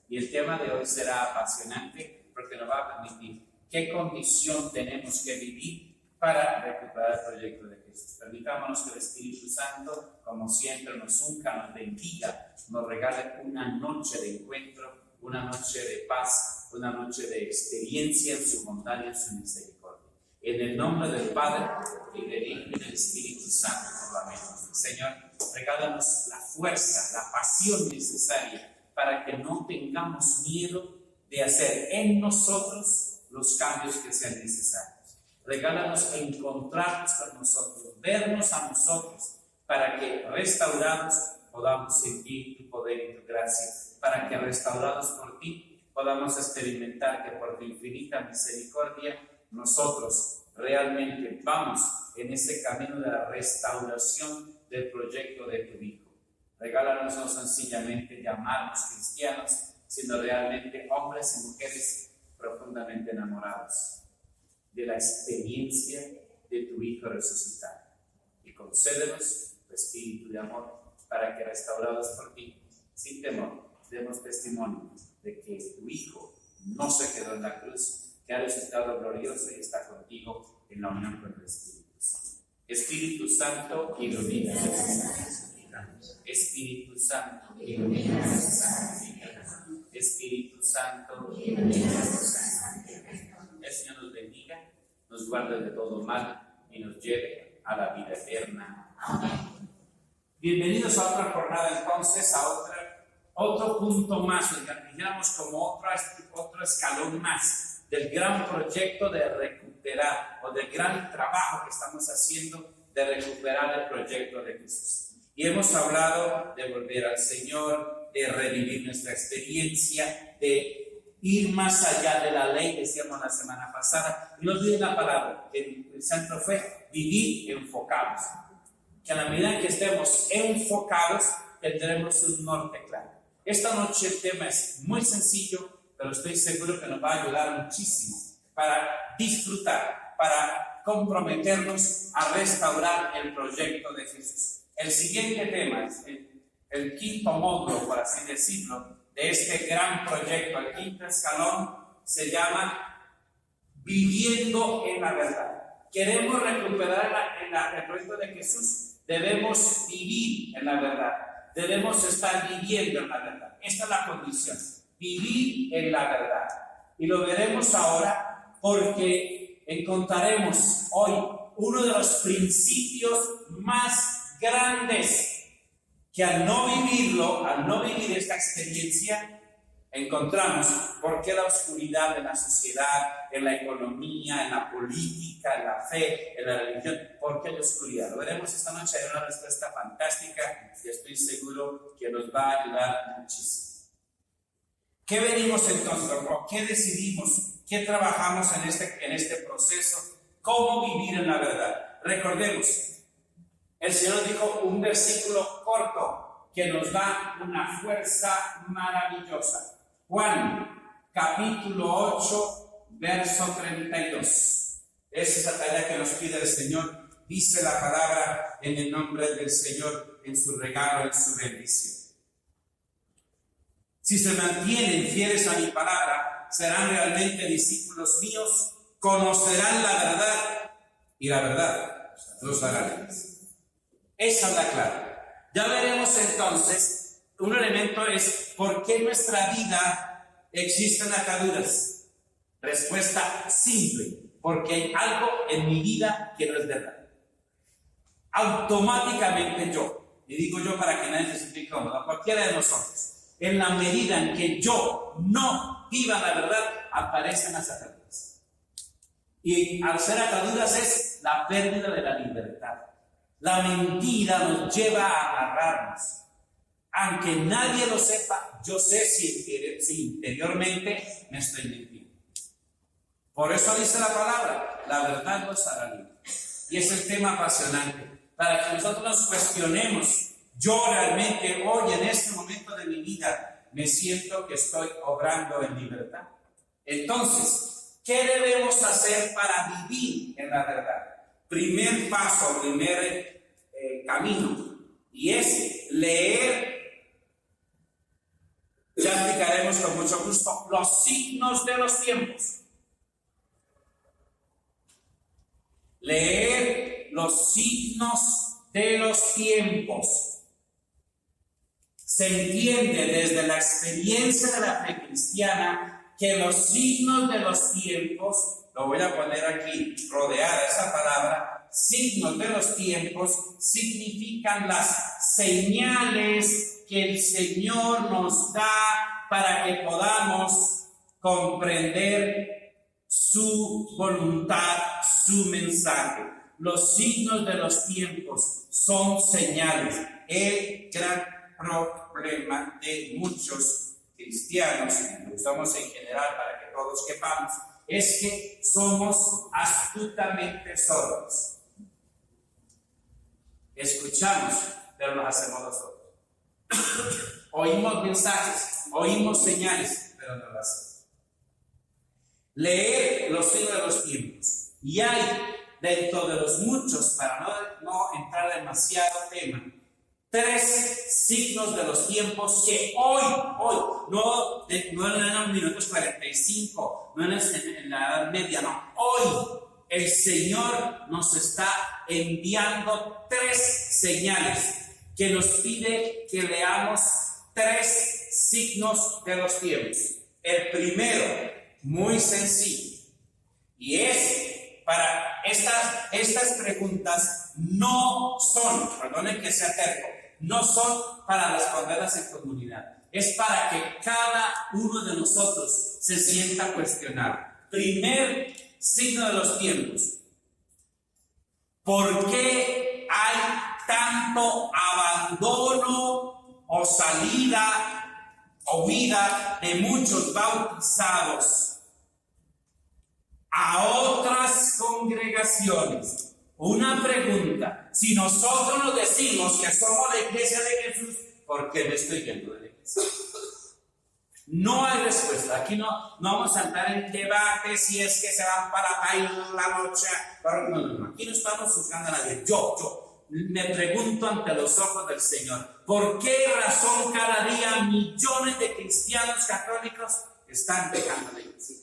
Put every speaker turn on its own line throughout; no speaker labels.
Y el tema de hoy será apasionante porque nos va a permitir qué condición tenemos que vivir para recuperar el proyecto de Jesús. Permitámonos que el Espíritu Santo, como siempre, nos unja, nos bendiga, nos regale una noche de encuentro, una noche de paz, una noche de experiencia en su bondad y en su misericordia. En el nombre del Padre, y del Hijo y del Espíritu Santo, amén. Señor, regálanos la fuerza, la pasión necesaria para que no tengamos miedo de hacer en nosotros los cambios que sean necesarios. Regálanos encontrarnos con nosotros, vernos a nosotros, para que restaurados podamos sentir tu poder y tu gracia, para que restaurados por ti podamos experimentar que por tu infinita misericordia nosotros realmente vamos en ese camino de la restauración del proyecto de tu Hijo. Regálanos no sencillamente llamarnos cristianos, sino realmente hombres y mujeres profundamente enamorados de la experiencia de tu Hijo resucitado. Y concédenos tu espíritu de amor para que restaurados por ti, sin temor, demos testimonio de que tu Hijo no se quedó en la cruz, que ha resucitado glorioso y está contigo en la unión con el Espíritu Santo. Espíritu Santo, ilumina. Espíritu Santo, ilumina. Espíritu Santo, ilumina. El Señor nos bendiga, nos guarde de todo mal y nos lleve a la vida eterna. Amén. Bienvenidos a otra jornada, entonces, a otro punto más, digamos como otro escalón más del gran proyecto de recuperar, o del gran trabajo que estamos haciendo de recuperar el proyecto de Jesús. Y hemos hablado de volver al Señor, de revivir nuestra experiencia, de ir más allá de la ley, decíamos la semana pasada, y nos dio la palabra, que el centro fue vivir enfocados. Que a la medida que estemos enfocados, tendremos un norte claro. Esta noche el tema es muy sencillo, pero estoy seguro que nos va a ayudar muchísimo para disfrutar, para comprometernos a restaurar el proyecto de Jesús. El siguiente tema, el quinto módulo, por así decirlo, de este gran proyecto, el quinto escalón, se llama Viviendo en la Verdad. Queremos recuperar el proyecto de Jesús, debemos vivir en la verdad, debemos estar viviendo en la verdad. Esta es la condición, vivir en la verdad. Y lo veremos ahora porque encontraremos hoy uno de los principios más grandes que al no vivir esta experiencia, encontramos por qué la oscuridad de la sociedad, en la economía, en la política, en la fe, en la religión, por qué la oscuridad. Lo veremos esta noche, hay una respuesta fantástica y estoy seguro que nos va a ayudar muchísimo. ¿Qué venimos entonces? ¿Qué decidimos? ¿Qué trabajamos en este proceso? ¿Cómo vivir en la verdad? Recordemos, el Señor dijo un versículo corto que nos da una fuerza maravillosa. Juan, capítulo 8, verso 32. Esa es la tarea que nos pide el Señor. Dice la palabra en el nombre del Señor, en su regalo, en su bendición. Si se mantienen fieles a mi palabra, serán realmente discípulos míos, conocerán la verdad y la verdad los hará libres. Esa es la clave. Ya veremos entonces, un elemento es ¿por qué en nuestra vida existen ataduras? Respuesta simple, porque hay algo en mi vida que no es verdad. Automáticamente yo, y digo yo para que nadie se sienta incómodo, cualquiera de nosotros, en la medida en que yo no viva la verdad, aparecen las ataduras. Y al ser ataduras es la pérdida de la libertad. La mentira nos lleva a agarrarnos. Aunque nadie lo sepa, yo sé si interiormente me estoy mintiendo. Por eso dice la palabra, la verdad nos hará libres. Y es el tema apasionante, para que nosotros nos cuestionemos. Yo realmente hoy, en este momento de mi vida, me siento que estoy obrando en libertad. Entonces, ¿qué debemos hacer para vivir en la verdad? Primer paso, primer camino, y es leer Ya explicaremos con mucho gusto los signos de los tiempos. Leer los signos de los tiempos. Se entiende desde la experiencia de la fe cristiana que los signos de los tiempos, lo voy a poner aquí, rodeada esa palabra, signos de los tiempos, significan las señales que el Señor nos da para que podamos comprender su voluntad, su mensaje. Los signos de los tiempos son señales. El gran problema de muchos cristianos, lo usamos en general para que todos quepamos, es que somos astutamente sordos. Escuchamos, pero nos hacemos los sordos. Oímos mensajes, oímos señales, pero no las hacemos. Leer los signos de los tiempos. Y hay, dentro de los muchos, para no entrar demasiado tema, 3 signos de los tiempos que hoy, no en los minutos 45, no en la Edad Media, no, hoy el Señor nos está enviando 3 señales que nos pide que leamos 3 signos de los tiempos. El primero, muy sencillo, y es para estas preguntas no son, perdonen que sea terco, no son para responderlas en comunidad, es para que cada uno de nosotros se sienta cuestionado. Primer signo de los tiempos: ¿por qué hay tanto abandono o salida o vida de muchos bautizados a otras congregaciones? Una pregunta: si nosotros nos decimos que somos la iglesia de Jesús, ¿por qué me estoy yendo de la iglesia? No hay respuesta. Aquí no vamos a entrar en debate si es que se van para bailar la noche. No. Aquí no estamos juzgando a nadie. Yo me pregunto ante los ojos del Señor: ¿por qué razón cada día millones de cristianos católicos están dejando la iglesia?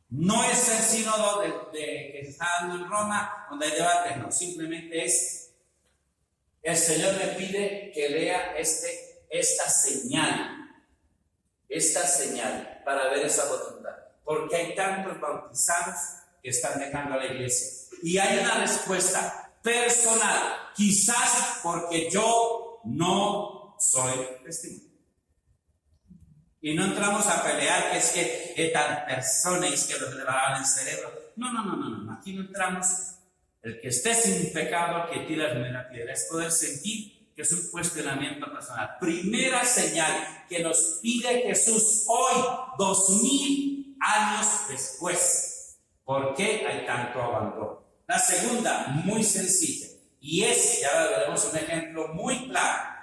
No es el sínodo que se está dando en Roma, donde hay debate, no, simplemente es, el Señor le pide que lea esta señal para ver esa voluntad. Porque hay tantos bautizados que están dejando la iglesia. Y hay una respuesta personal, quizás porque yo no soy testigo. Y no entramos a pelear que es que tal persona es que los lavaban el cerebro. No. Aquí no entramos. El que esté sin pecado, que tire la primera piedra. Es poder sentir que es un cuestionamiento personal. Primera señal que nos pide Jesús hoy, 2000 años después. ¿Por qué hay tanto abandono? La segunda, muy sencilla. Y ya veremos un ejemplo muy claro,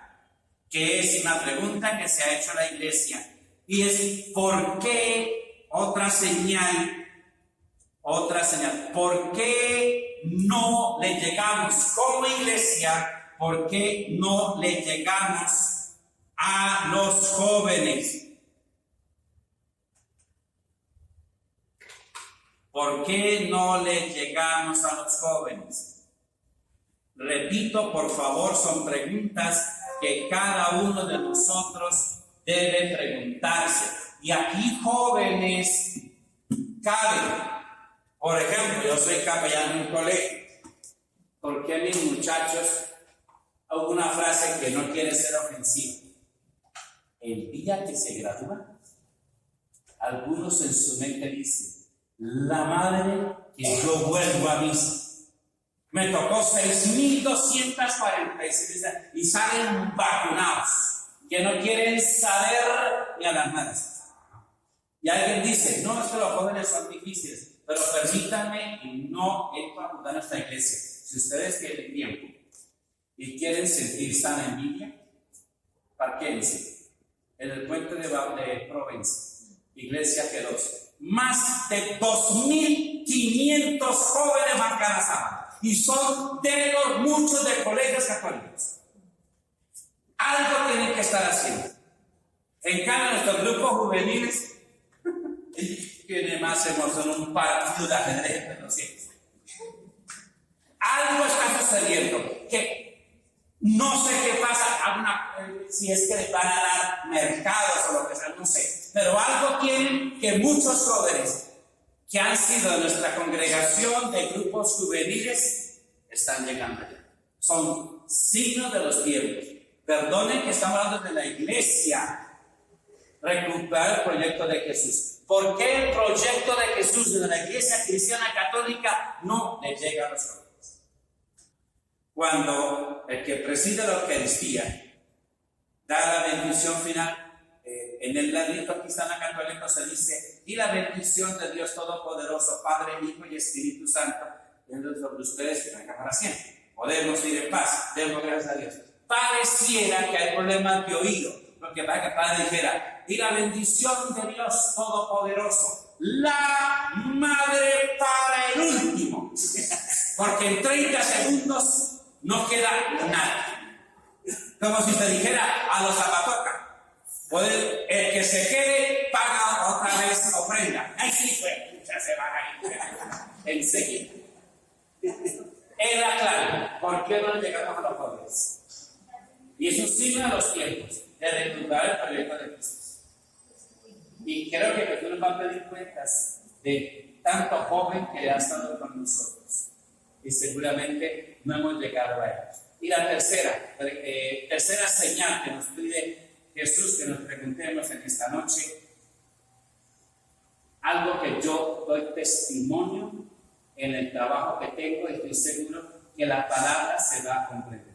que es una pregunta que se ha hecho a la iglesia. Y es: ¿por qué? Otra señal, ¿por qué no le llegamos como iglesia? ¿Por qué no le llegamos a los jóvenes? ¿Por qué no le llegamos a los jóvenes? Repito, por favor, son preguntas que cada uno de nosotros debe preguntarse. Y aquí, jóvenes, caben. Por ejemplo, yo soy capellán en un colegio. ¿Por qué mis muchachos hago una frase que no quiere ser ofensiva? El día que se gradúa, algunos en su mente dicen: la madre que yo vuelvo a misa. Me tocó 6,246 y salen vacunados, que no quieren saber ni a las madres. Y alguien dice: no, es que los jóvenes son difíciles, pero permítanme, y no entro a abundar en esta iglesia. Si ustedes tienen tiempo y quieren sentir sana envidia, parquéense en el puente de Provenza, iglesia G12. Más de 2,500 jóvenes van cada sábado, y son de los muchos de colegios católicos. Algo tienen que estar haciendo. En cada de nuestros grupos juveniles, tiene más emoción un partido de ajedrez de los cielos. Algo está sucediendo que no sé qué pasa, si es que les van a dar mercados o lo que sea, no sé. Pero algo tienen que muchos jóvenes que han sido de nuestra congregación de grupos juveniles están llegando allá. Son signos de los tiempos. Perdonen que estamos hablando de la iglesia. Recuperar el proyecto de Jesús. ¿Por qué el proyecto de Jesús de la iglesia cristiana católica no le llega a los jóvenes? Cuando el que preside la Eucaristía da la bendición final, en el rito cristiano católico se dice: y la bendición de Dios Todopoderoso, Padre, Hijo y Espíritu Santo, desde sobre ustedes que venga para siempre. Podemos ir en paz, demos gracias a Dios. Pareciera que hay problemas de oído, porque para que el Padre dijera: y la bendición de Dios Todopoderoso, la Madre para el último, porque en 30 segundos no queda nada. Como si te dijera a los zapatoca: el que se quede paga otra vez ofrenda. Ay, sí, pues, ya se va a ir enseguida. Era claro, ¿por qué no llegamos a los jóvenes? Y es un signo de los tiempos de recuperar el proyecto de Jesús. Y creo que Jesús nos va a pedir cuentas de tanto joven que ha estado con nosotros. Y seguramente no hemos llegado a ellos. Y la tercera señal que nos pide Jesús que nos preguntemos en esta noche, algo que yo doy testimonio en el trabajo que tengo, y estoy seguro que la palabra se va a comprender.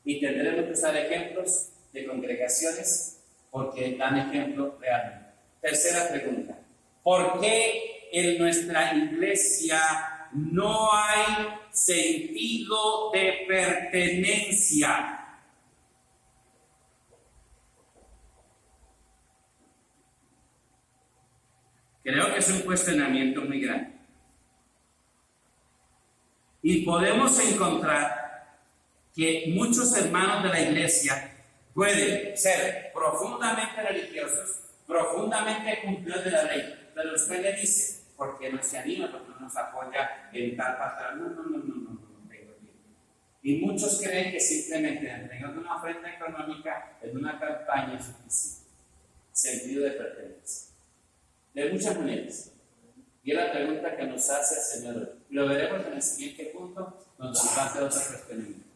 Y tendremos que usar ejemplos de congregaciones porque dan ejemplo realmente. Tercera pregunta: ¿por qué en nuestra iglesia no hay sentido de pertenencia? Creo que es un cuestionamiento muy grande. Y podemos encontrar que muchos hermanos de la iglesia pueden ser profundamente religiosos, profundamente cumplidores de la ley, pero usted le dice: ¿por qué no se anima? ¿Por qué no nos apoya en tal pastor? No tengo tiempo. Y muchos creen que simplemente entregando una ofrenda económica en una campaña es suficiente. Sentido de pertenencia. De muchas maneras. Y es la pregunta que nos hace el Señor hoy. Lo veremos en el siguiente punto, donde nos va a hacer otro cuestionamiento.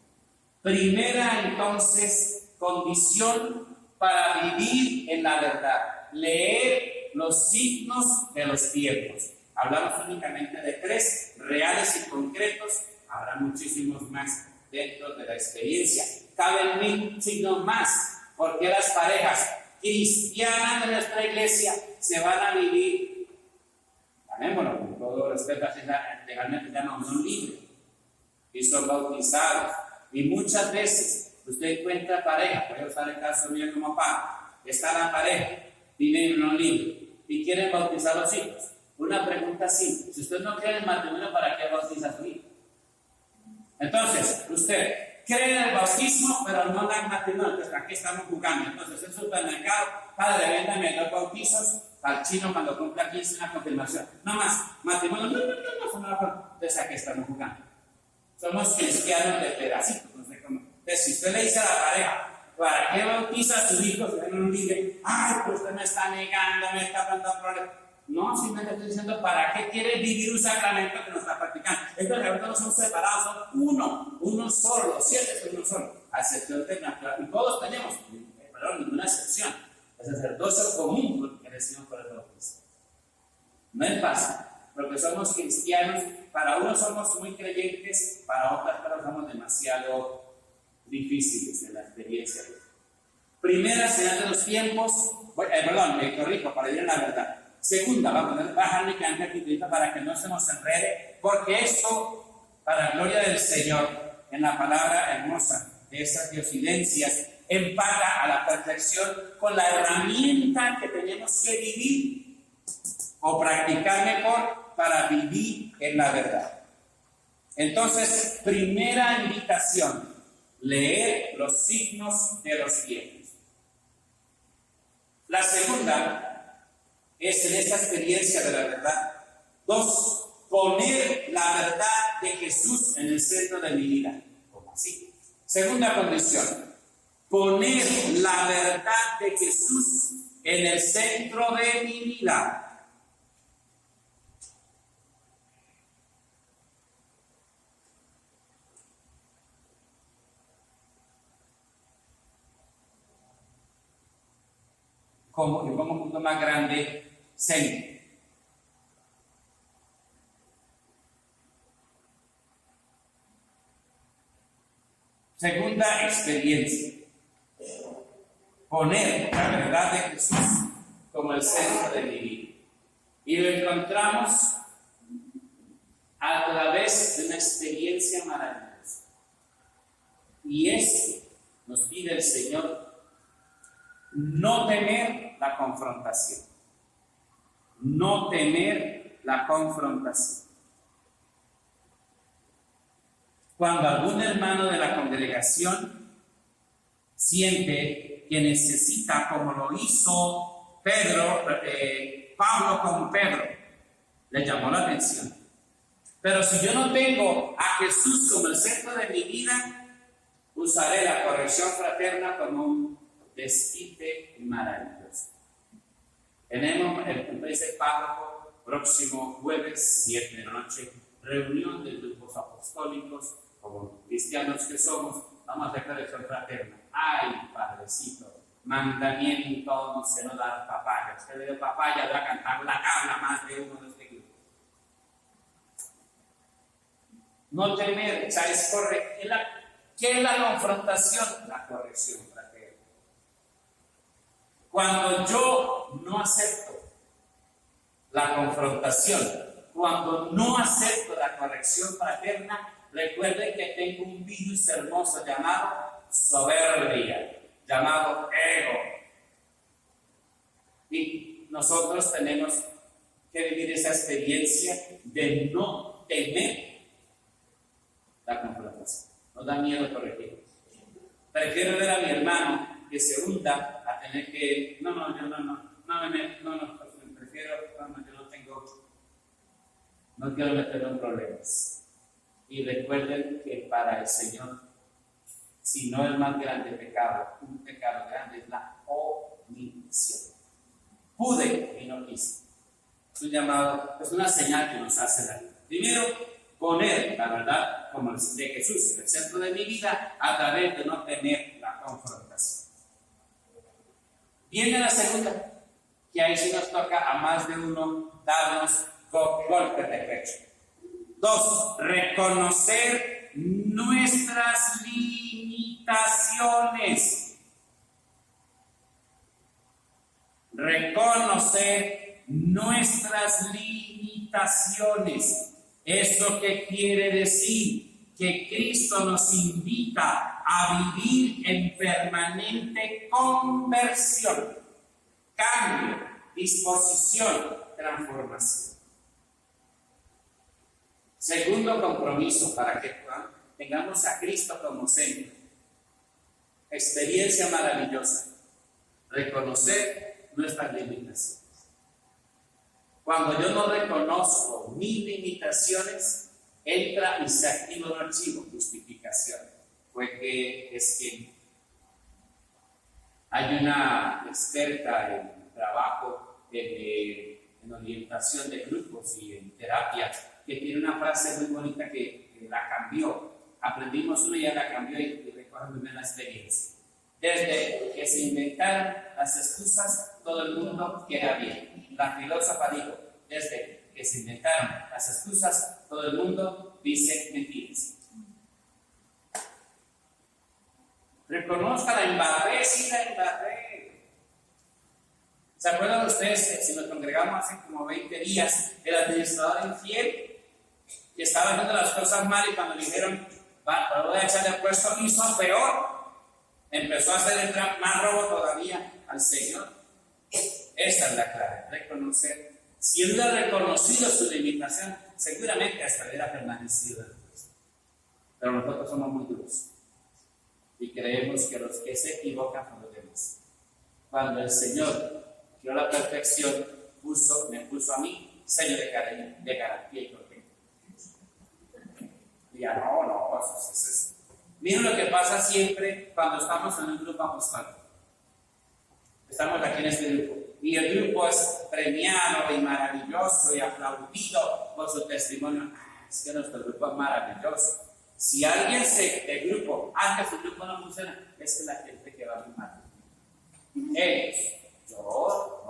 Primera, entonces, condición para vivir en la verdad: leer los signos de los tiempos. Hablamos únicamente de 3 reales y concretos, habrá muchísimos más dentro de la experiencia. Caben 1000 signos más, porque las parejas cristianas de nuestra iglesia se van a vivir, llamémoslo con todo respeto, así legalmente llaman unión libre, y son bautizados. Y muchas veces usted encuentra pareja, voy a usar el caso mío como papá, está la pareja, vive en unión libre y quieren bautizar a los hijos. Una pregunta simple: si usted no cree en el matrimonio, ¿para qué bautiza a su hijo? Entonces, usted cree en el bautismo, pero no en el matrimonio. Entonces, aquí estamos jugando. Entonces, en el supermercado, padre, véndame 2 bautizos al chino cuando cumpla 15 una confirmación. No más, matrimonio, no. Entonces, aquí estamos jugando. Somos cristianos de pedacitos. Entonces, si usted le dice a la pareja: ¿para qué bautiza a su hijo? Si no dice: ay, pues usted me está negando, me está dando problemas. No, simplemente estoy diciendo: ¿para qué quiere vivir un sacramento que no está practicando? Estos sacramentos no son separados, son uno solo, 7 son uno solo, a excepción de natural. Y todos tenemos, perdón, ninguna excepción, el sacerdocio común que recibimos por el bautismo. No es fácil, porque somos cristianos. Para unos somos muy creyentes, para otras personas somos demasiado difíciles en la experiencia. Primera señal de los tiempos, corrijo, para ir a la verdad. Segunda, vamos a bajar únicamente aquí para que no se nos enrede, porque esto, para gloria del Señor, en la palabra hermosa de estas diosidencias, empata a la perfección con la herramienta que tenemos que vivir o practicar mejor para vivir en la verdad. Entonces, primera invitación: leer los signos de los tiempos. La segunda es en esta experiencia de la verdad. 2, poner la verdad de Jesús en el centro de mi vida. ¿Cómo así? Segunda condición, poner la verdad de Jesús en el centro de mi vida. Como un punto más grande, centro. Segunda experiencia, poner la verdad de Jesús como el centro de mi vida. Y lo encontramos a través de una experiencia maravillosa. Y esto nos pide el Señor, no temer la confrontación. No temer la confrontación. Cuando algún hermano de la congregación siente que necesita, como lo hizo Pablo con Pedro, le llamó la atención. Pero si yo no tengo a Jesús como el centro de mi vida, usaré la corrección fraterna como un desquite maravilloso. Tenemos el dice Pablo, próximo jueves, 7 de la noche, reunión de grupos apostólicos. Como cristianos que somos, vamos a hacer corrección fraterna. Ay, Padrecito, mandamiento entonces no dar papaya. Usted le dio papaya, va a cantar la cabla más de uno de este grupo. No temer, ¿sabes? ¿Qué es la confrontación? La corrección fraterna. Cuando yo no acepto la confrontación, cuando no acepto la corrección fraterna, recuerden que tengo un virus hermoso llamado soberbia, llamado ego. Y nosotros tenemos que vivir esa experiencia de no temer la confrontación. Nos da miedo corregir. Prefiero ver a mi hermano que se hunda a tener que, no quiero meterme en problemas. Y recuerden que para el Señor, si no el más grande pecado, un pecado grande es la omisión. Pude y no quise. Es un llamado, es una señal que nos hace la vida. Primero, poner la verdad como el de Jesús en el centro de mi vida a través de no tener la confrontación. Viene la segunda, que ahí sí nos toca a más de uno darnos golpes de pecho. 2, reconocer nuestras limitaciones. Reconocer nuestras limitaciones. ¿Eso qué quiere decir? Que Cristo nos invita a vivir en permanente conversión, cambio, disposición, transformación. Segundo compromiso, para que tengamos a Cristo como centro. Experiencia maravillosa. Reconocer nuestras limitaciones. Cuando yo no reconozco mis limitaciones, entra y se activa un archivo, justificación. Hay una experta en trabajo en orientación de grupos y en terapia que tiene una frase muy bonita que la cambió. Aprendimos una y ya la cambió y recuerdo muy bien la experiencia. Desde que se inventaron las excusas, todo el mundo queda bien. La filósofa dijo, desde que se inventaron las excusas, todo el mundo dice mentiras. Reconozca la embarré, sí la embarré. ¿Se acuerdan ustedes, si nos congregamos hace como 20 días, el administrador infiel que estaba haciendo las cosas mal y cuando le dijeron, voy a echarle el puesto, hizo peor? Empezó a hacer más robo todavía al Señor. Esa es la clave, reconocer. Si él hubiera reconocido su limitación, seguramente hasta hubiera permanecido en Cristo. Pero nosotros somos muy duros y creemos que los que se equivocan son los demás. cuando el Señor dio la perfección, me puso a mí sello de garantía y protección. Y ya no, miren lo que pasa siempre cuando estamos en un grupo apostólico. Estamos aquí en este grupo. Y el grupo es premiado y maravilloso y aplaudido por su testimonio. Es que nuestro grupo es maravilloso. Si alguien del grupo, que su grupo no funciona, es que la gente que va muy mal.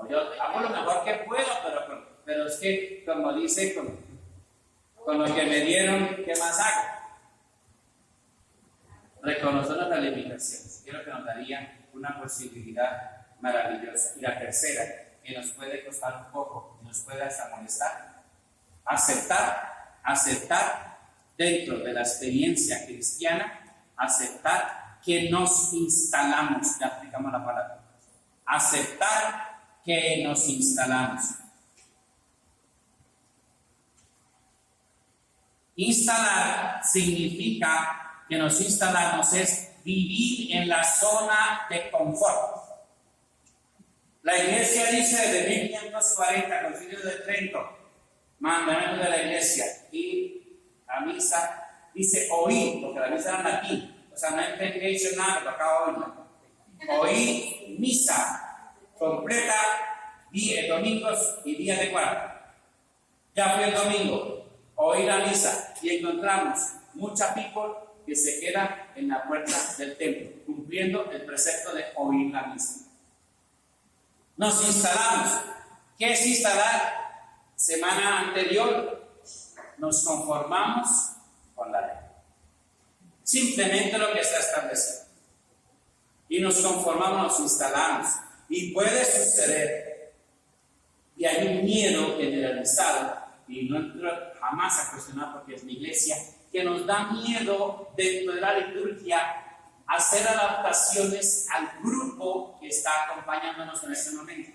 Yo hago lo mejor que puedo, pero es que, como dice, con lo que me dieron, ¿qué más hago? Reconocer nuestras limitaciones. Creo que nos daría una posibilidad maravillosa. Y la tercera, que nos puede costar un poco, nos puede hasta molestar, aceptar dentro de la experiencia cristiana, aceptar que nos instalamos, ya aplicamos la palabra, aceptar que nos instalamos. Instalar significa que nos instalamos, es vivir en la zona de confort. La iglesia dice desde 1540, Concilio de Trento, mandamiento de la iglesia, ir a misa, dice oír, porque la misa era en latín, o sea, no entendí nada, tocaba oírla. Oír misa completa, domingos y días de cuarta. Ya fue el domingo, oír la misa y encontramos mucha people que se queda en la puerta del templo, cumpliendo el precepto de oír la misa. Nos instalamos. ¿Qué es instalar? Semana anterior nos conformamos con la ley. Simplemente lo que está establecido. Y nos conformamos, nos instalamos. Y puede suceder, y hay un miedo generalizado, y no entro jamás a cuestionar porque es mi iglesia, que nos da miedo dentro de la liturgia hacer adaptaciones al grupo que está acompañándonos en este momento.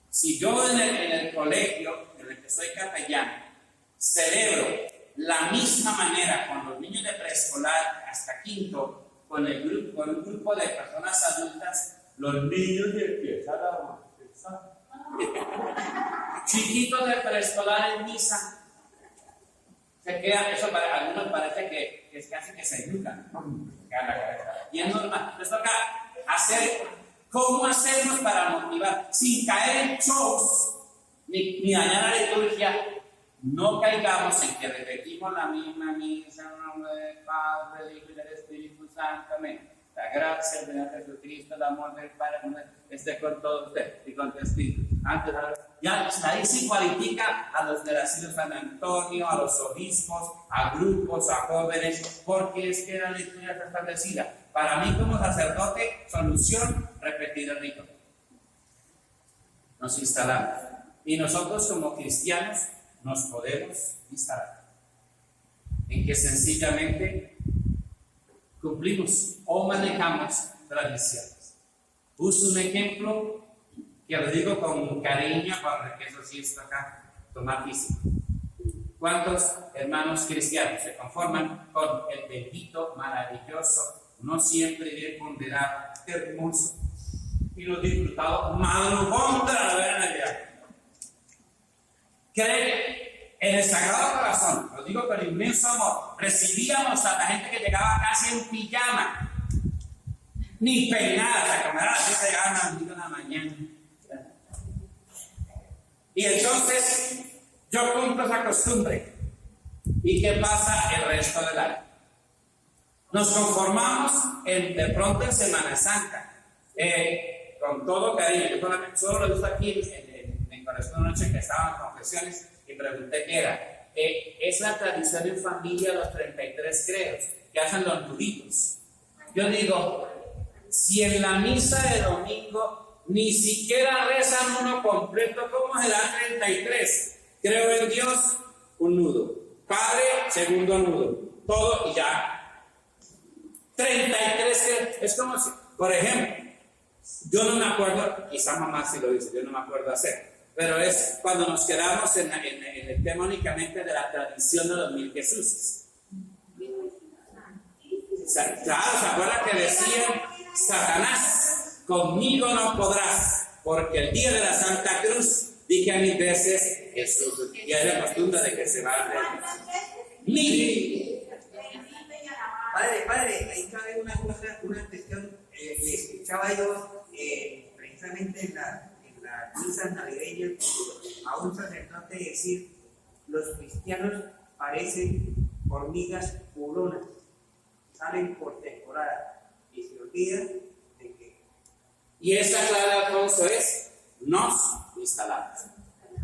Si yo en el colegio en el que soy capellán celebro la misma manera con los niños de preescolar hasta quinto, con un grupo de personas adultas, los niños de empiezan a chiquitos de preescolar en misa, se queda, eso para algunos parece que es casi que se educan, y es normal. Les toca cómo hacernos para motivar, sin caer en shows, ni dañar la liturgia. No caigamos en que repetimos la misma misa en nombre del Padre, del Hijo y del Espíritu Santo. Amén. La gracia de Jesucristo, el amor del Padre, esté con todos ustedes y con tu Espíritu. Antes, ya ahí sí cualifica a los del asilo San Antonio, a los obispos, a grupos, a jóvenes, porque es que la liturgia está establecida. Para mí, como sacerdote, solución, repetir el rito. Nos instalamos. Y nosotros, como cristianos, nos podemos instalar en que sencillamente cumplimos o manejamos tradiciones. Uso un ejemplo que lo digo con cariño porque eso sí está acá, tomar físico. ¿Cuántos hermanos cristianos se conforman con el bendito, maravilloso, no siempre bien ponderado, hermoso y lo disfrutado madrugón de la novena Navidad? Que en el Sagrado Corazón, lo digo con inmenso amor, recibíamos a la gente que llegaba casi en pijama, ni peinada, a comer a las 10 llegaban a las 5 de la mañana. Y entonces yo cumplo esa costumbre. ¿Y qué pasa el resto del año? Nos conformamos de pronto en Semana Santa, con todo cariño. Yo solo lo he visto aquí en Corazón de Noche, que estaban en confesiones, y pregunté qué era. Es la tradición en familia de los 33 credos, que hacen los nuditos. Yo digo, si en la misa de domingo ni siquiera rezan uno completo, ¿cómo será 33? Creo en Dios, un nudo. Padre, segundo nudo. Todo y ya. 33 credos. Es como si, por ejemplo, yo no me acuerdo, quizá mamá sí lo dice, yo no me acuerdo hacer. Pero es cuando nos quedamos en el tema únicamente de la tradición de los 1000 Jesuses. Claro, ¿se acuerdan que decían Satanás? conmigo no podrás, porque el día de la Santa Cruz dije a 1000 veces Jesús. Y hay la costumbre de que se va a ver.
Padre, ahí cabe una cuestión. Le escuchaba yo precisamente en la misa navideña a un sacerdote decir: los cristianos parecen hormigas huronas, salen por temporada y se olvidan de que.
Y esa clave, Alfonso, es nos instalamos.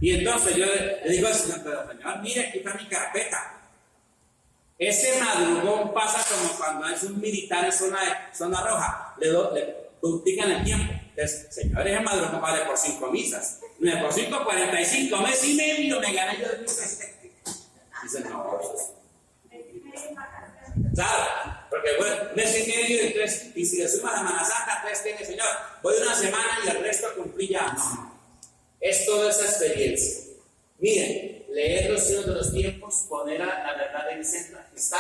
Y entonces yo le digo al Señor: pero Señor, mire, aquí está mi carpeta. Ese madrugón pasa como cuando es un militar en zona roja, le duplican el tiempo. Entonces, Señor, ese madrugón vale por 5 misas. 9 por 5, 45, mes y medio me gané yo de misas. Dice, no. Claro, porque bueno, mes y medio y 3, y si le sumas Semana Santa, 3 tiene, Señor, voy una semana y el resto cumplí ya. No. Es toda esa experiencia. Miren, leer los signos de los tiempos, poner a la verdad en el centro, está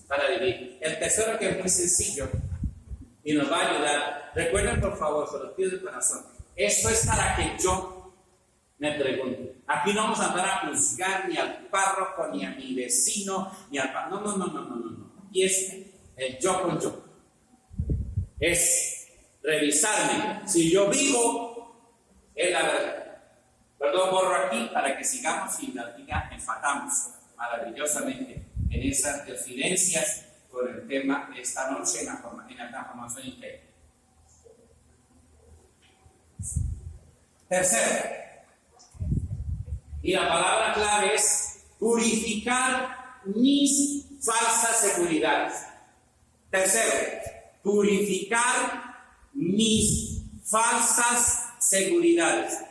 para vivir. El tercero, que es muy sencillo y nos va a ayudar. Recuerden, por favor, se los pido de corazón. Esto es para que yo me pregunte. Aquí no vamos a andar a juzgar ni al párroco, ni a mi vecino, ni al párroco. No. Y es el yo con yo. Es revisarme. Si yo vivo, es la verdad. Perdón, borro aquí para que sigamos y la diga, enfatamos maravillosamente en esas confidencias con el tema de esta noche en la transformación interior. Tercero, y la palabra clave es purificar mis falsas seguridades. Tercero, purificar mis falsas seguridades.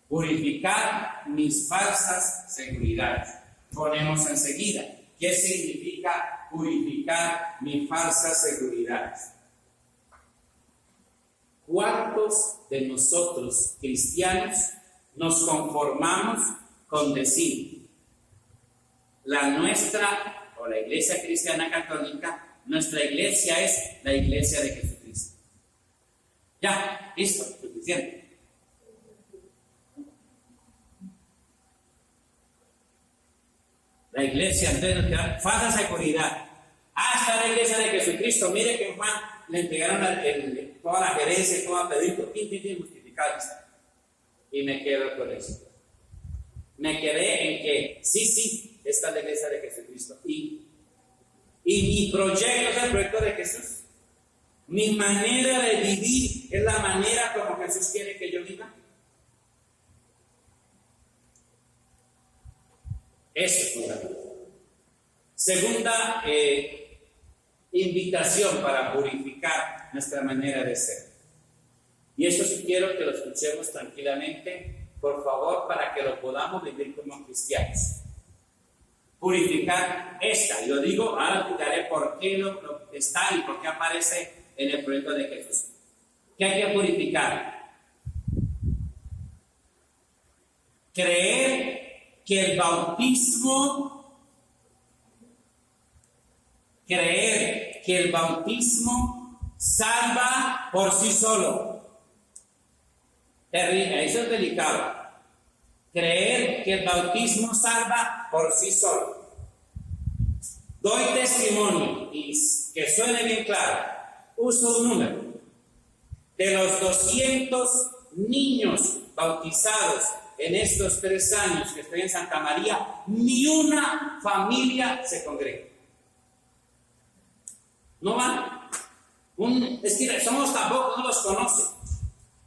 Purificar mis falsas seguridades. Ponemos enseguida, ¿qué significa purificar mis falsas seguridades? ¿Cuántos de nosotros cristianos nos conformamos con decir la nuestra, o la Iglesia Cristiana Católica, nuestra iglesia es la Iglesia de Jesucristo? Ya, listo, suficiente. La iglesia, entonces, falsa seguridad. Hasta la Iglesia de Jesucristo. Mire que Juan le entregaron toda la gerencia, toda Pedrito, justificado. Y me quedo con eso. Me quedé en que, sí, esta es la Iglesia de Jesucristo. Y mi proyecto es el proyecto de Jesús. Mi manera de vivir es la manera como Jesús quiere que yo viva. Eso es fundamental. Segunda invitación para purificar nuestra manera de ser. Y eso sí quiero que lo escuchemos tranquilamente, por favor, para que lo podamos vivir como cristianos. Purificar esta, y lo digo, ahora explicaré por qué lo está y por qué aparece en el proyecto de Jesús. ¿Qué hay que purificar? Creer que el bautismo salva por sí solo. Eso es delicado. Creer que el bautismo salva por sí solo. Doy testimonio, y que suene bien claro, uso un número. De los 200 niños bautizados en estos 3 años que estoy en Santa María, ni una familia se congrega. No van. Es que somos tampoco, no los conocen.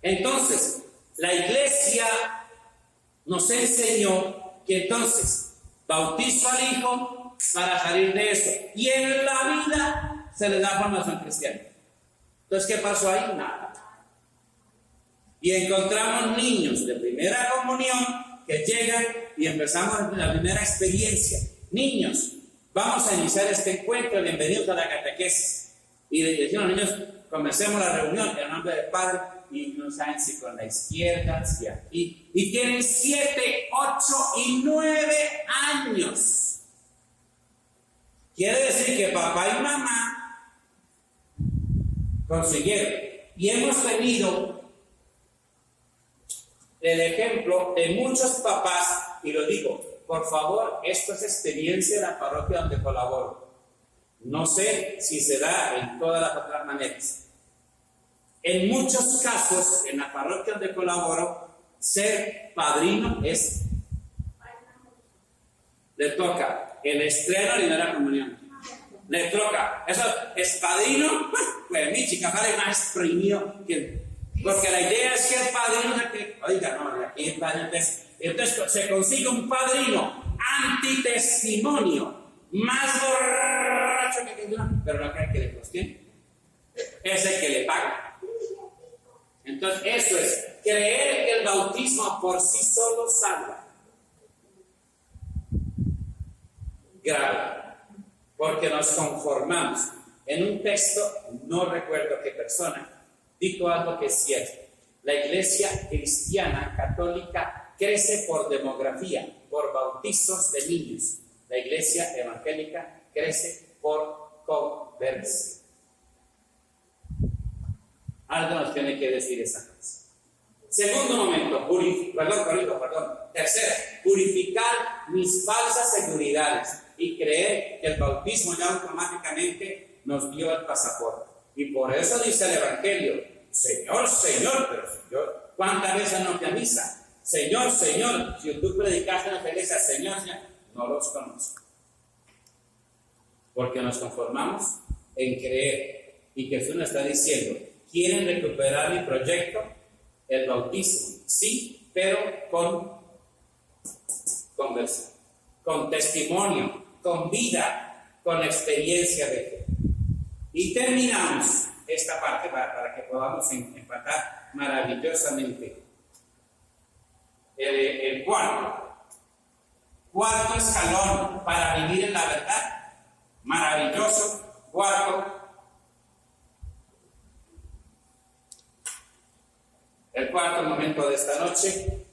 Entonces, la iglesia nos enseñó que entonces bautizo al hijo para salir de eso. Y en la vida se le da formación cristiana. Entonces, ¿qué pasó ahí? Nada. Y encontramos niños de primera comunión que llegan y empezamos la primera experiencia. Niños, vamos a iniciar este encuentro, bienvenidos a la catequesis. Y le decimos a los niños, comencemos la reunión en nombre del Padre, y no saben si con la izquierda, si aquí, y tienen 7, 8 y 9 años. Quiere decir que papá y mamá consiguieron. Y hemos tenido el ejemplo de muchos papás, y lo digo, por favor, esto es experiencia de la parroquia donde colaboro. No sé si se da en todas las otras maneras. En muchos casos, en la parroquia donde colaboro, ser padrino le toca el estreno y la comunión. Le toca, eso es padrino, pues mi chica sale más exprimido porque la idea es que el padrino es que, oiga, no, aquí el padrino entonces se consigue un padrino antitestimonio, más borracho que pero no creen que le sostiene, es el que le paga. Entonces, eso es creer que el bautismo por sí solo salva. Grave, porque nos conformamos. En un texto, no recuerdo qué persona, dijo algo que es cierto. La iglesia cristiana católica crece por demografía, por bautizos de niños. La iglesia evangélica crece por conversión. Algo nos tiene que decir esa cosa. Segundo momento, tercero, purificar mis falsas seguridades y creer que el bautismo ya automáticamente nos dio el pasaporte. Y por eso dice el Evangelio, Señor, Señor, pero Señor, ¿cuántas veces no te avisa? Señor, Señor, si tú predicaste en la iglesia, Señor, Señor, no los conozco. Porque nos conformamos en creer. Y Jesús nos está diciendo, ¿quieren recuperar mi proyecto? El bautismo, sí, pero con conversión, con testimonio, con vida, con experiencia de fe. Y terminamos esta parte para que podamos empatar maravillosamente. El cuarto escalón para vivir en la verdad, maravilloso, el cuarto momento de esta noche,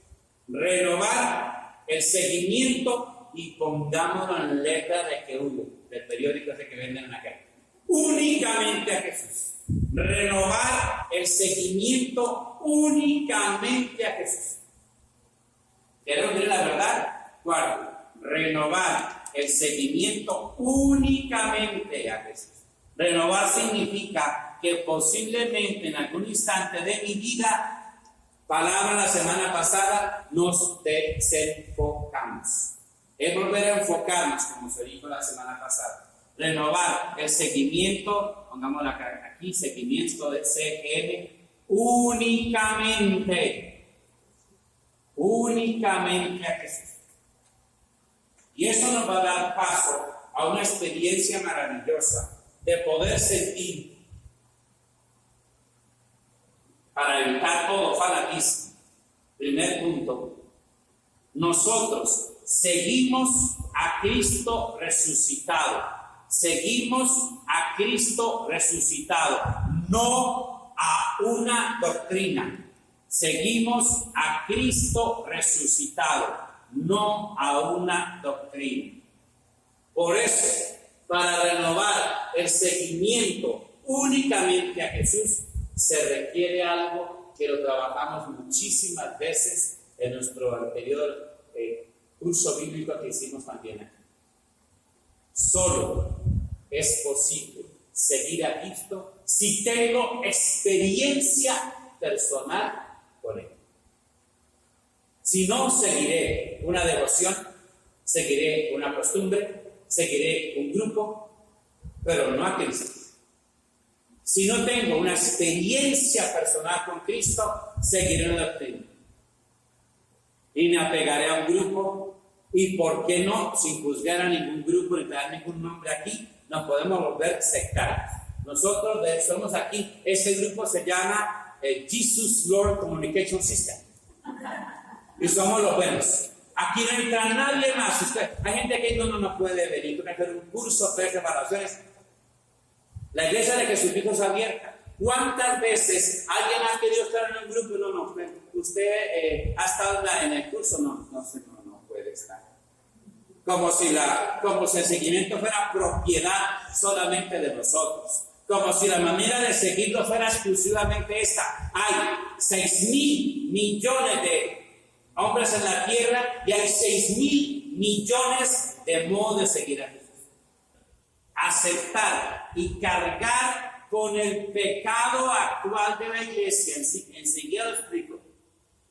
renovar el seguimiento y pongámoslo en letra de que hubo, del periódico ese que venden en la calle. Únicamente a Jesús. Renovar el seguimiento únicamente a Jesús. ¿Queremos ver la verdad? Cuarto, renovar el seguimiento únicamente a Jesús. Renovar significa que posiblemente en algún instante de mi vida, palabra la semana pasada, nos desenfocamos. Es volver a enfocarnos, como se dijo la semana pasada. Renovar el seguimiento, pongámoslo aquí, seguimiento de CN, únicamente a Jesús. Y eso nos va a dar paso a una experiencia maravillosa de poder sentir, para evitar todo fanatismo. Primer punto, nosotros seguimos a Cristo resucitado. Seguimos a Cristo resucitado, no a una doctrina. Seguimos a Cristo resucitado, no a una doctrina. Por eso, para renovar el seguimiento únicamente a Jesús, se requiere algo que lo trabajamos muchísimas veces en nuestro anterior curso bíblico que hicimos también aquí. Solo es posible seguir a Cristo si tengo experiencia personal con Él. Si no, seguiré una devoción, seguiré una costumbre, seguiré un grupo, pero no a Cristo. Si no tengo una experiencia personal con Cristo, seguiré una doctrina. Y me apegaré a un grupo, y por qué no, sin juzgar a ningún grupo ni dar ningún nombre aquí, nos podemos volver sectarios. Nosotros somos aquí, ese grupo se llama Jesus Lord Communication System. Y somos los buenos. Aquí no entra nadie más. Hay gente que no puede venir, tiene que hacer un curso, 3 separaciones. La iglesia de Jesucristo es abierta. ¿Cuántas veces alguien ha querido estar en un grupo? No, usted ha estado en el curso, no puede estar. Como si el seguimiento fuera propiedad solamente de nosotros. Como si la manera de seguirlo fuera exclusivamente esta. Hay 6,000 millones de hombres en la tierra y hay 6,000 millones de modos de seguir a Jesús. Aceptar y cargar con el pecado actual de la iglesia. Enseguida lo explico.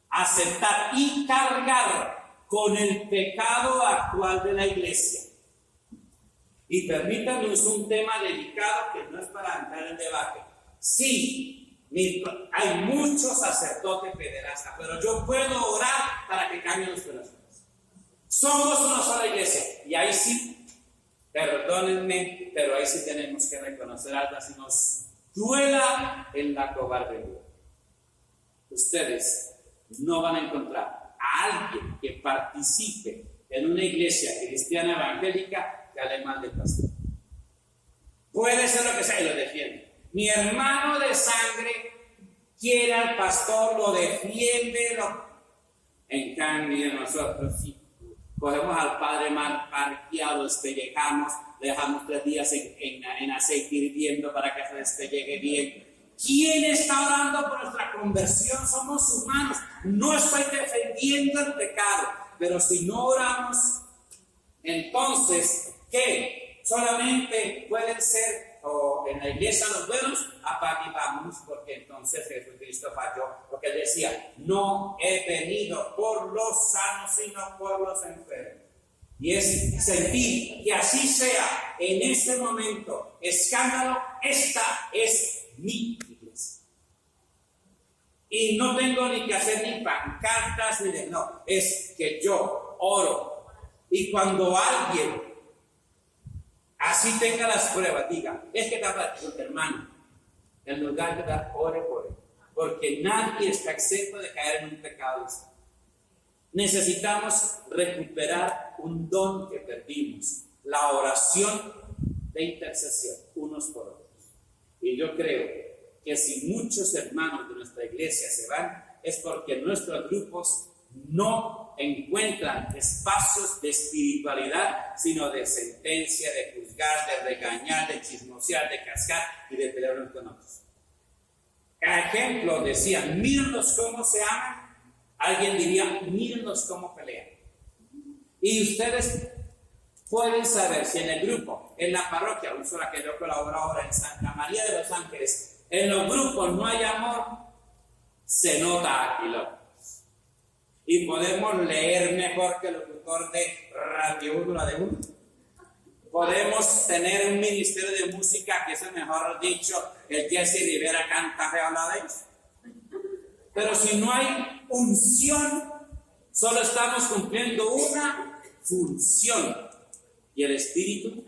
Aceptar y cargar con el pecado actual de la iglesia. Y permítanme, es un tema delicado que no es para entrar en debate. Sí, hay muchos sacerdotes pederastas, pero yo puedo orar para que cambien los corazones. Somos una sola iglesia. Y ahí sí, perdónenme, pero ahí sí tenemos que reconocer algo, si nos duela en la cobardería. Ustedes no van a encontrar a alguien que participe en una iglesia cristiana evangélica que hable mal del pastor. Puede ser lo que sea y lo defiende. Mi hermano de sangre quiere al pastor, lo defiende. En cambio, nosotros sí cogemos al padre mal parqueado, despellejamos, le dejamos 3 días en aceite hirviendo para que se despelleje bien. ¿Quién está orando por nuestra conversión? Somos humanos. No estoy defendiendo el pecado, pero si no oramos, entonces, ¿qué? Solamente pueden ser, o en la iglesia los buenos, apague y vámonos, porque entonces Jesucristo falló, porque él decía, no he venido por los sanos, sino por los enfermos. Y es sentir que así sea en este momento, escándalo, esta es mi iglesia. Y no tengo ni que hacer ni pancartas, no, es que yo oro. Y cuando alguien así tenga las pruebas, diga, es que está hermano, en lugar de dar, ore por él, porque nadie está exento de caer en un pecado. Necesitamos recuperar un don que perdimos, la oración de intercesión, unos por otros. Y yo creo que si muchos hermanos de nuestra iglesia se van, es porque nuestros grupos no encuentran espacios de espiritualidad, sino de sentencia, de juzgar, de regañar, de chismosear, de cascar y de pelear unos con otros. A ejemplo, decían, mírenlos cómo se aman. Alguien diría, mírenlos cómo pelean. Y ustedes pueden saber si en el grupo, en la parroquia, uso la que yo colaboro ahora en Santa María de los Ángeles, en los grupos no hay amor, se nota a kilómetros. Y podemos leer mejor que el locutor de Radio 1, la de 1. Podemos tener un ministerio de música que es, mejor dicho, el Jesse Rivera canta feo a la vez. Pero si no hay unción, solo estamos cumpliendo una función. Y el Espíritu,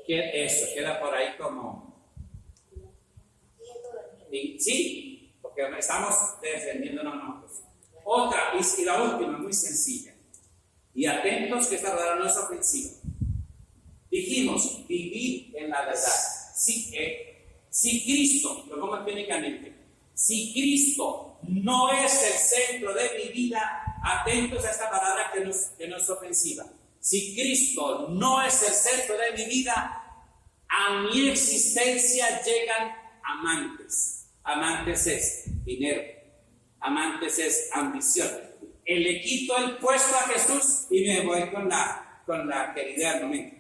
que eso queda por ahí como... Sí, porque estamos defendiéndonos nosotros. Otra, y la última, muy sencilla. Y atentos que esta verdad no es ofensiva. Dijimos, vivir en la verdad. Si Cristo, lo pongo técnicamente, si Cristo no es el centro de mi vida, atentos a esta palabra que no es ofensiva. Si Cristo no es el centro de mi vida, a mi existencia llegan amantes. Amantes es dinero, amantes es ambición. Le quito el puesto a Jesús y me voy con la querida hermana.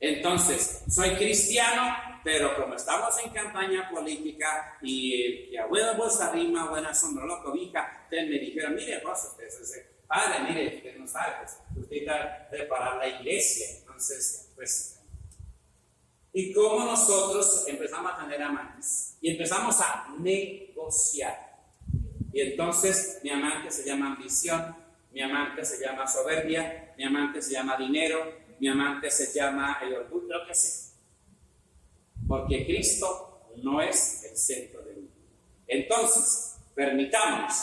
Entonces, soy cristiano, pero como estamos en campaña política y a buena bolsa rima, buena sombra lo cobija, ustedes me dijeron, mire, vos, padre, mire, usted no sabe, pues, usted va a reparar la iglesia. Entonces, pues, y como nosotros empezamos a tener amantes y empezamos a negociar. Y entonces mi amante se llama ambición, mi amante se llama soberbia, mi amante se llama dinero, mi amante se llama el orgullo, lo que sea. Porque Cristo no es el centro de mí. Entonces, permitámonos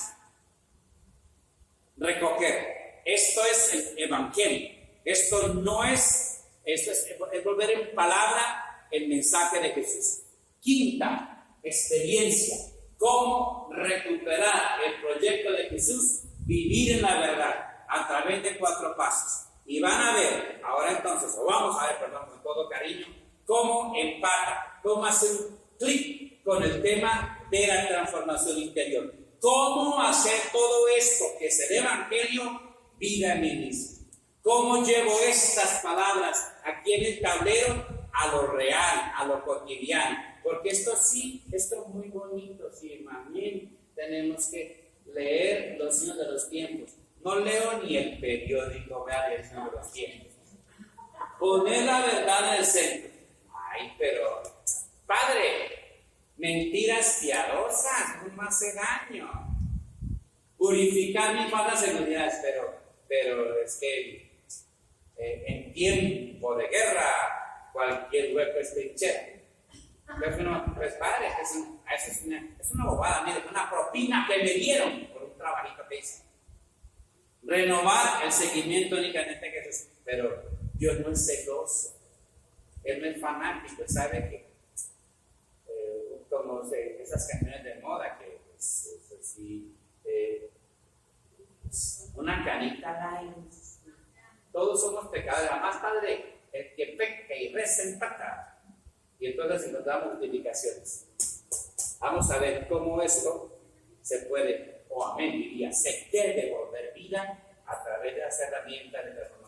recoger. Esto es el Evangelio. Esto es volver en palabra el mensaje de Jesús. Quinta experiencia, cómo recuperar el proyecto de Jesús, vivir en la verdad a través de 4 pasos. Y van a ver, ahora entonces, o vamos a ver, perdón, con todo cariño, cómo empata, cómo hace un clic con el tema de la transformación interior. Cómo hacer todo esto que es el Evangelio, vida en mí mismo. Cómo llevo estas palabras aquí en el tablero a lo real, a lo cotidiano. Porque esto sí, esto es muy bonito, sí, más bien tenemos que leer los signos de los tiempos. No leo ni el periódico, vea el signo de los tiempos. Poner la verdad en el centro. Ay, pero, padre, mentiras piadosas, no me hace daño. Purificar mis faltas de seguridades, pero es que en tiempo de guerra cualquier hueco es trinchera. Pues padre, es una bobada, mire, una propina que me dieron por un trabajito que hice. Renovar el seguimiento únicamente que Jesús, pero Dios no es celoso, Él no es fanático, sabe que como esas canciones de moda que una canita light, todos somos pecadores, además padre, el que peca y reza empata. Y entonces nos da multiplicaciones. Vamos a ver cómo esto se puede, o amén diría, se debe volver vida a través de las herramientas de transformación.